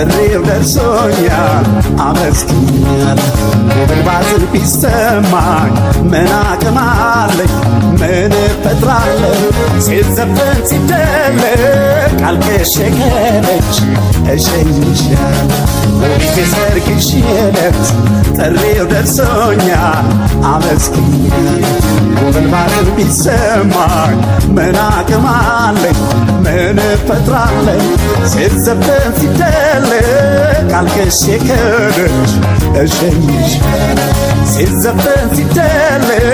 ጥሪው ደርሶኛል አመስግኛለሁ። ጉብል ባዝን ቢሰማኝ ምን አቅም አለኝ? ምን እፈጥራለሁ? ሲዘፈን ሲደለቅ አልቅሼ ከደጅ እሸኝሻለሁ። ውቢት የሰርግሽ ዕለት ጥሪው ደርሶኛል አመስግኛለሁ። ጉብል ባዝን ቢሰማኝ ምን አቅም አለኝ? ምን እፈጥራለሁ? ሲዘፈን ሲደለቅ አልቅሼ ከደጅ እሸኝሻለሁ። ሲዘፈን ሲደለቅ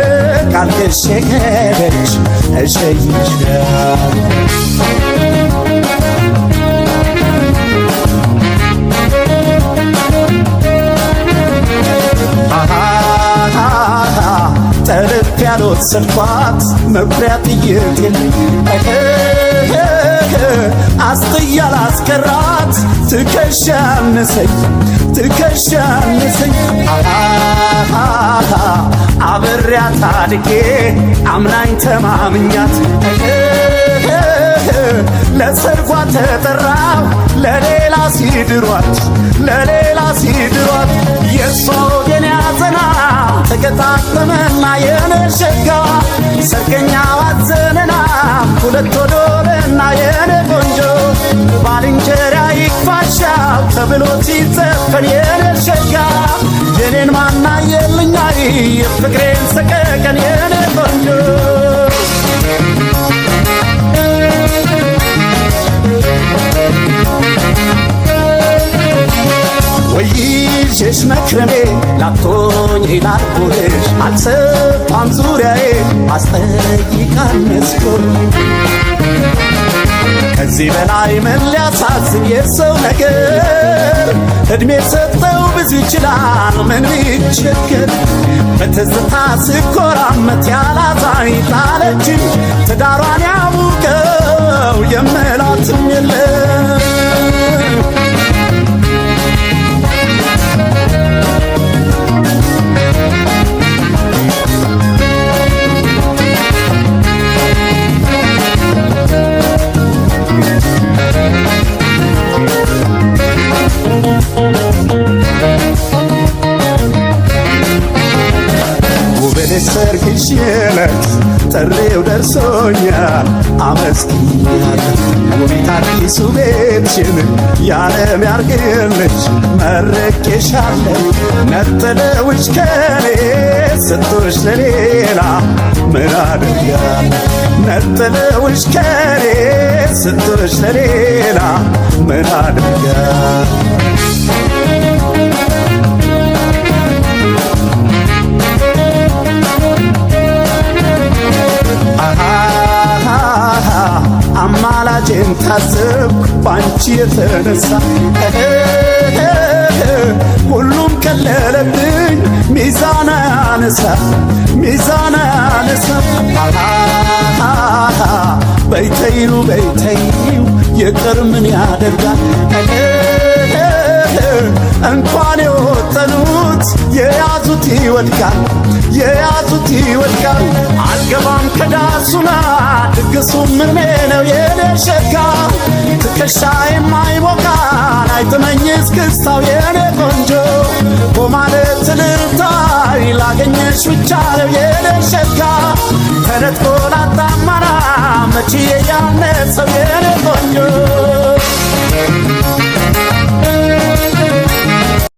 አልቅሼ ከደጅ እሸኝሻለሁ። ጠልፍ ያልወሰድኳት መኩሪያ ጥይቴን አስጥያ ላስቀራት ትከሻ አነሰኝ ትከሻ አነሰኝ። አብሬያት አድጌ አምናኝ ተማምኛት ለሰርጓ ተጠራው ለሌላ ሲድሯት ለሌላ ሲድሯት የሷ ወገን ያዘና ተገጣጠመና የኔ ሸጋ ሰርገኛው አዘነና ሁለት ወዶልና የኔ ቆንጆ ባልንጀራ ይክፋሻው ተብሎ ሲዘፈን የኔ ሸጋ የኔን ማና የልኛይ የፍቅሬን ሰቀቀን የኔ ቆንጆ ወይዤሽ መክረሜ ላቶኝ ላልኩልሽ አልሰፋም ዙሪያዬ አስጠይቃል መስኮት ከዚህ በላይ ምን ሊያሳዝን የሰው ነገር ዕድሜ ሰጠው ብዙ ይችላል ምን ቢቸገር በትዝታ ስኮራመት ያላዛኝ ጣለችኝ ትዳሯን ያውቀው የምላትም የለም ሰርግሽ ዕለት ጥሪው ደርሶኛል አመስግኛለሁ። ውቢት አዲሱ ቤትሽን ያለም ያርግልሽ መርቄሻለሁ። ነጥለውሽ ከኔ ሰጥቶሽ ለሌላ ምን አደርጋለሁ? ነጥለውሽ ከኔ ሰጥቶሽ ለሌላ ምን አደርጋለሁ? አማላጄን ታዘብኩ ባንቺ የተነሳ ሁሉም ቀለለብኝ ሚዛን አነሳ ሚዛን አነሳ በይተዩ በይተዩ ይቅር ምን ያደርጋል እንኳን የወጠኑት የያዙት ይወድቃል የያዙት ይወድቃል አልገባም ከዳሱና ድግሱ ምን ነው የኔ ሸጋ ትከሻ የማይሞቃን አይጥመኝ እስክስታው የኔ ቆንጆ በማለት ልርታይ ላገኘሽ ብቻ ነው የኔ ሸጋ ተነጥቆ ላጣማና መቼ ያነሰው